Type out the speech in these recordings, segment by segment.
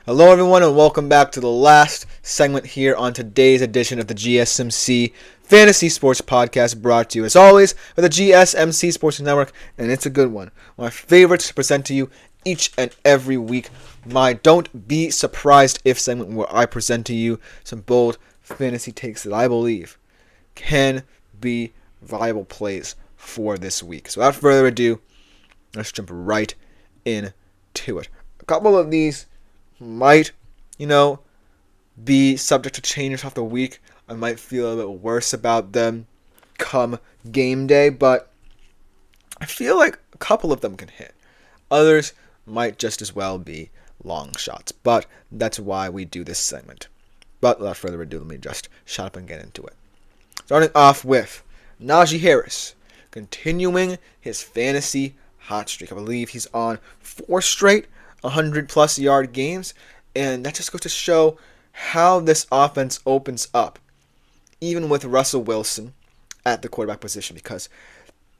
Hello, everyone, and welcome back to the last segment here on today's edition of the GSMC Fantasy Sports Podcast, brought to you, as always, by the GSMC Sports Network, and it's a good one. My favorites to present to you each and every week. My Don't Be Surprised If segment, where I present to you some bold fantasy takes that I believe can be viable plays for this week. So without further ado, let's jump right into it. A couple of these might, be subject to change throughout the week. I might feel a bit worse about them come game day, but I feel like a couple of them can hit. Others might just as well be long shots, but that's why we do this segment. But without further ado, let me just shut up and get into it. Starting off with Najee Harris, continuing his fantasy hot streak. I believe he's on 4 straight 100-plus yard games, and that just goes to show how this offense opens up, even with Russell Wilson at the quarterback position, because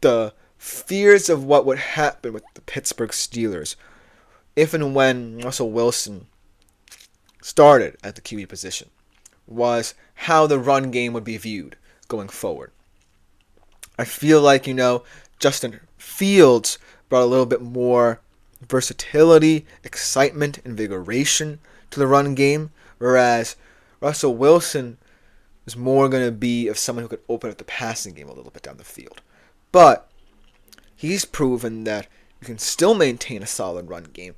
the fears of what would happen with the Pittsburgh Steelers if and when Russell Wilson started at the QB position was how the run game would be viewed going forward. I feel like, Justin Fields brought a little bit more versatility, excitement, invigoration to the run game, whereas Russell Wilson is more going to be of someone who could open up the passing game a little bit down the field. But he's proven that you can still maintain a solid run game,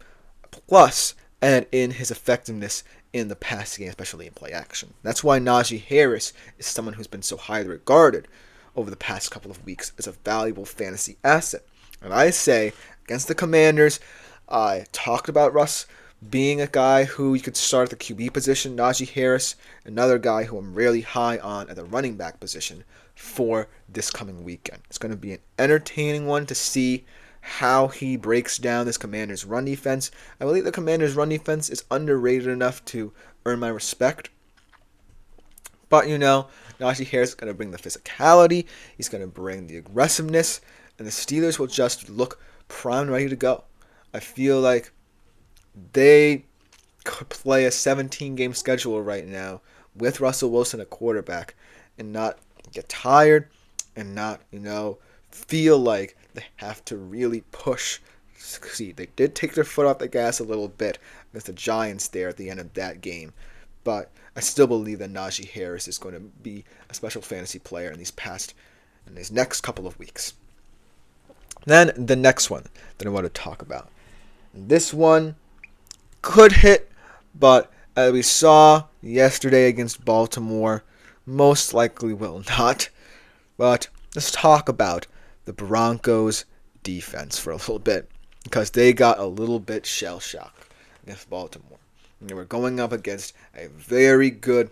plus add in his effectiveness in the passing game, especially in play action. That's why Najee Harris is someone who's been so highly regarded over the past couple of weeks as a valuable fantasy asset. And I say, against the Commanders, I talked about Russ being a guy who you could start at the QB position. Najee Harris, another guy who I'm really high on at the running back position for this coming weekend. It's going to be an entertaining one to see how he breaks down this Commanders run defense. I believe the Commanders run defense is underrated enough to earn my respect. But, Najee Harris is going to bring the physicality. He's going to bring the aggressiveness. And the Steelers will just look primed and ready to go. I feel like they could play a 17-game schedule right now with Russell Wilson at quarterback and not get tired and not, feel like they have to really push to succeed. They did take their foot off the gas a little bit against the Giants there at the end of that game. But I still believe that Najee Harris is going to be a special fantasy player in these next couple of weeks. Then the next one that I want to talk about. This one could hit, but as we saw yesterday against Baltimore, most likely will not. But let's talk about the Broncos defense for a little bit, because they got a little bit shell-shocked against Baltimore. And they were going up against a very good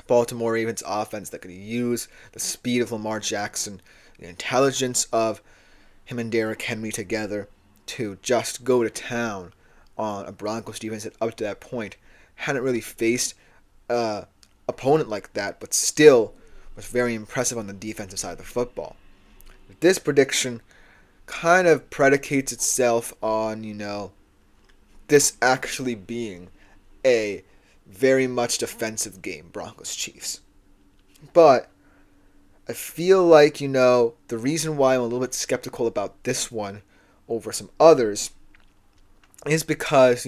Baltimore Ravens offense that could use the speed of Lamar Jackson, the intelligence of him and Derrick Henry together to just go to town on a Broncos defense that up to that point hadn't really faced an opponent like that, but still was very impressive on the defensive side of the football. This prediction kind of predicates itself on, this actually being a very much defensive game, Broncos-Chiefs. But I feel like, the reason why I'm a little bit skeptical about this one over some others is because,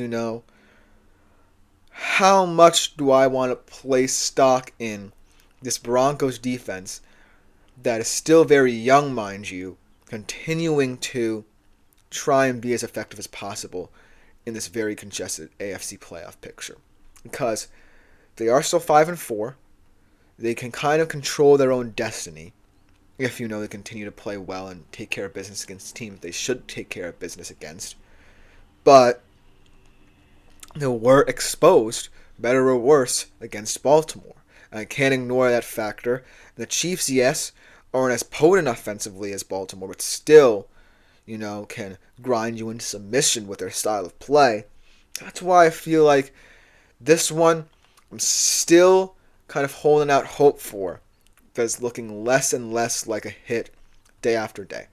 how much do I want to place stock in this Broncos defense that is still very young, mind you, continuing to try and be as effective as possible in this very congested AFC playoff picture. Because they are still 5-4. They can kind of control their own destiny if, they continue to play well and take care of business against teams they should take care of business against. But they were exposed, better or worse, against Baltimore. And I can't ignore that factor. The Chiefs, yes, aren't as potent offensively as Baltimore, but still, can grind you into submission with their style of play. That's why I feel like this one, I'm still kind of holding out hope for, because it's looking less and less like a hit day after day.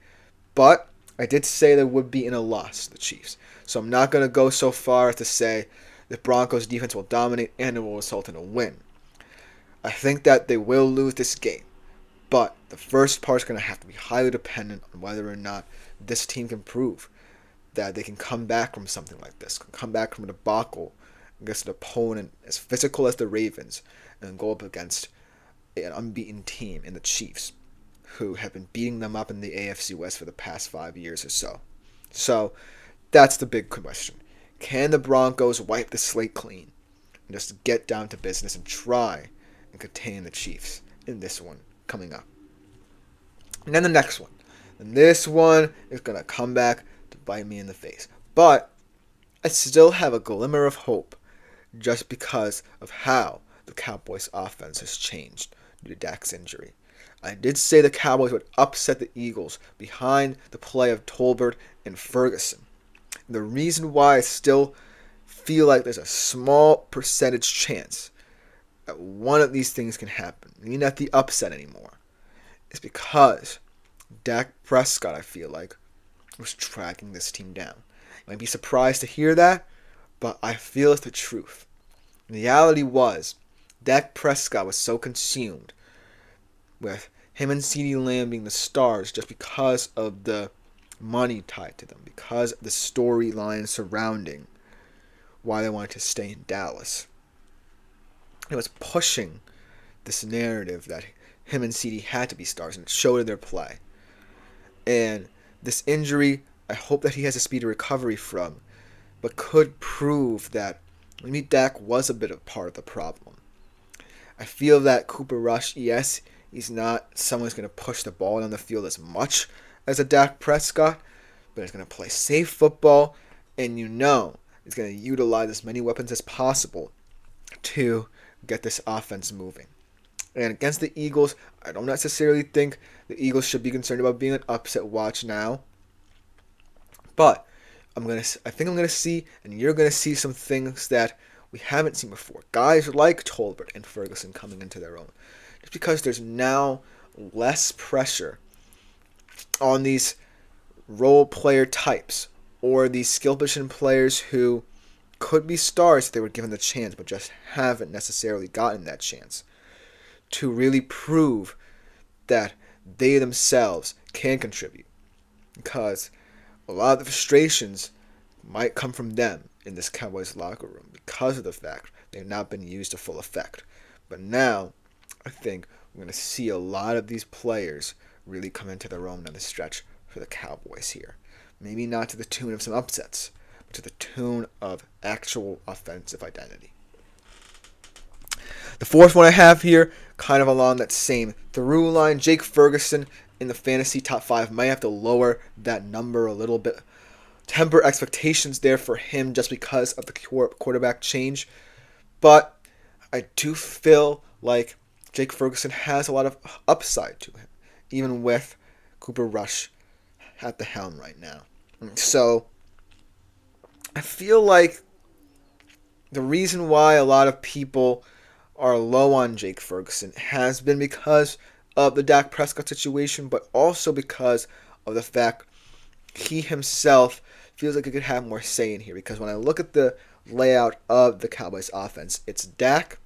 But I did say there would be in a loss, the Chiefs. So I'm not going to go so far as to say the Broncos defense will dominate and it will result in a win. I think that they will lose this game, but the first part is going to have to be highly dependent on whether or not this team can prove that they can come back from something like this, can come back from a debacle against an opponent as physical as the Ravens and go up against an unbeaten team in the Chiefs, who have been beating them up in the AFC West for the past 5 years or so. So that's the big question. Can the Broncos wipe the slate clean and just get down to business and try and contain the Chiefs in this one coming up? And then the next one. And this one is going to come back to bite me in the face. But I still have a glimmer of hope just because of how the Cowboys' offense has changed due to Dak's injury. I did say the Cowboys would upset the Eagles behind the play of Tolbert and Ferguson. The reason why I still feel like there's a small percentage chance that one of these things can happen, maybe not the upset anymore, is because Dak Prescott, I feel like, was tracking this team down. You might be surprised to hear that, but I feel it's the truth. The reality was, Dak Prescott was so consumed with him and CeeDee Lamb being the stars just because of the money tied to them, because of the storyline surrounding why they wanted to stay in Dallas. It was pushing this narrative that him and CeeDee had to be stars, and it showed in their play. And this injury, I hope that he has a speedy recovery from, but could prove that maybe Dak was a bit of part of the problem. I feel that Cooper Rush, yes, he's not someone who's going to push the ball down the field as much as a Dak Prescott, but he's going to play safe football, and he's going to utilize as many weapons as possible to get this offense moving. And against the Eagles, I don't necessarily think the Eagles should be concerned about being an upset watch now, but I think I'm going to see, and you're going to see some things that we haven't seen before. Guys like Tolbert and Ferguson coming into their own. Just because there's now less pressure on these role player types or these skill position players who could be stars if they were given the chance but just haven't necessarily gotten that chance to really prove that they themselves can contribute. Because a lot of the frustrations might come from them in this Cowboys locker room because of the fact they've not been used to full effect. But now, I think we're going to see a lot of these players really come into their own on the stretch for the Cowboys here. Maybe not to the tune of some upsets, but to the tune of actual offensive identity. The fourth one I have here, kind of along that same through line, Jake Ferguson in the fantasy top 5. Might have to lower that number a little bit. Temper expectations there for him just because of the quarterback change. But I do feel like Jake Ferguson has a lot of upside to him, even with Cooper Rush at the helm right now. So I feel like the reason why a lot of people are low on Jake Ferguson has been because of the Dak Prescott situation, but also because of the fact he himself feels like he could have more say in here. Because when I look at the layout of the Cowboys offense, it's Dak,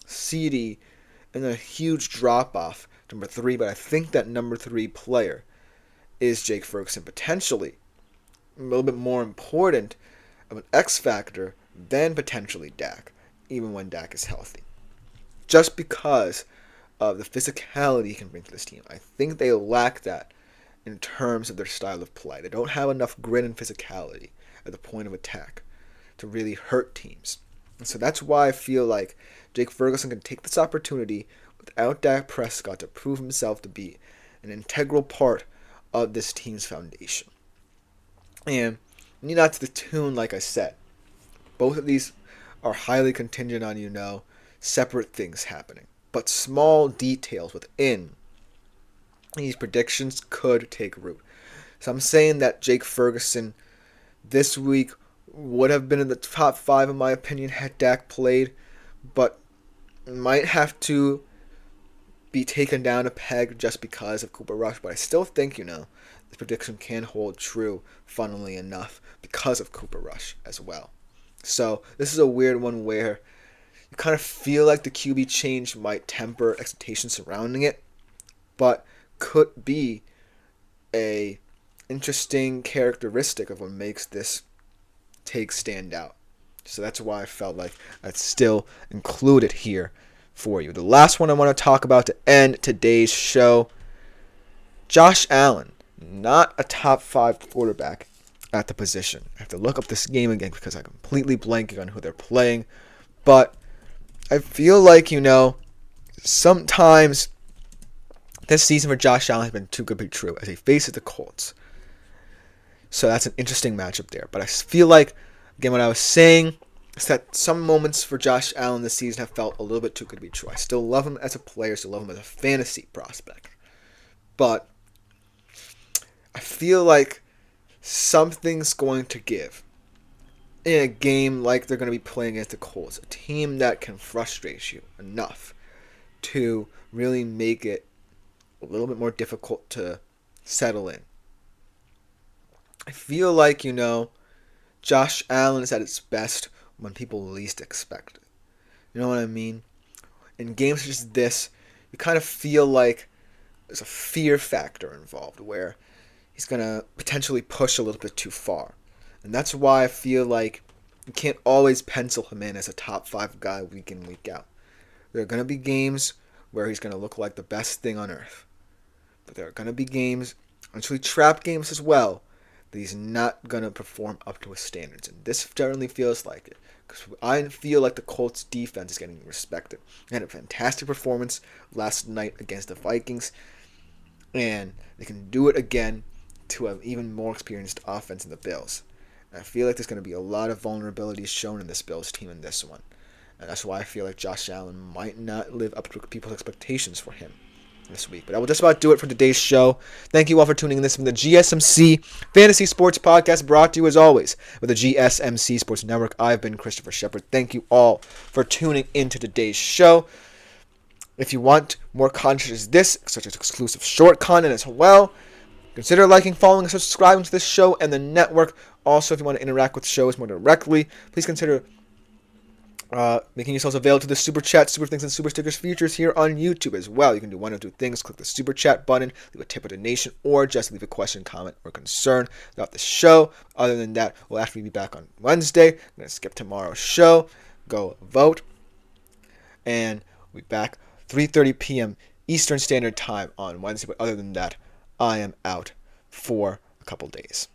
CeeDee, and a huge drop-off, number 3. But I think that number 3 player is Jake Ferguson, potentially a little bit more important of an X factor than potentially Dak, even when Dak is healthy. Just because of the physicality he can bring to this team. I think they lack that in terms of their style of play. They don't have enough grit and physicality at the point of attack to really hurt teams. And so that's why I feel like Jake Ferguson can take this opportunity without Dak Prescott to prove himself to be an integral part of this team's foundation. And not to the tune, like I said. Both of these are highly contingent on, separate things happening. But small details within these predictions could take root. So I'm saying that Jake Ferguson this week would have been in the top 5 in my opinion had Dak played, but might have to be taken down a peg just because of Cooper Rush. But I still think, this prediction can hold true, funnily enough, because of Cooper Rush as well. So this is a weird one where you kind of feel like the QB change might temper expectations surrounding it, but could be a interesting characteristic of what makes this take stand out. So that's why I felt like I'd still include it here for you. The last one I want to talk about to end today's show, Josh Allen, not a top 5 quarterback at the position. I have to look up this game again because I'm completely blanking on who they're playing. But I feel like, sometimes this season for Josh Allen has been too good to be true as he faces the Colts. So that's an interesting matchup there. But I feel like, again, what I was saying is that some moments for Josh Allen this season have felt a little bit too good to be true. I still love him as a player, still love him as a fantasy prospect. But I feel like something's going to give in a game like they're going to be playing against the Colts, a team that can frustrate you enough to really make it a little bit more difficult to settle in. I feel like, Josh Allen is at its best when people least expect it. You know what I mean? In games such as this, you kind of feel like there's a fear factor involved where he's going to potentially push a little bit too far. And that's why I feel like you can't always pencil him in as a top 5 guy week in, week out. There are going to be games where he's going to look like the best thing on earth. But there are going to be games, actually trap games as well, that he's not going to perform up to his standards. And this generally feels like it. Because I feel like the Colts defense is getting respected. They had a fantastic performance last night against the Vikings. And they can do it again to an even more experienced offense in the Bills. And I feel like there's going to be a lot of vulnerabilities shown in this Bills team in this one. And that's why I feel like Josh Allen might not live up to people's expectations for him this week. But I will just about do it for today's show. Thank you all for tuning in. This from the GSMC Fantasy Sports Podcast, brought to you as always with the GSMC Sports Network. I've been Christopher Shepard. Thank you all for tuning into today's show. If you want more content as this, such as exclusive short content as well, consider liking, following, and subscribing to this show and the network. Also, if you want to interact with shows more directly, please consider making yourselves available to the Super Chat, Super Things, and Super Stickers features here on YouTube as well. You can do one of two things. Click the Super Chat button, leave a tip or donation, or just leave a question, comment, or concern about the show. Other than that, we'll actually be back on Wednesday. I'm going to skip tomorrow's show. Go vote. And we'll be back 3:30 p.m. Eastern Standard Time on Wednesday. But other than that, I am out for a couple days.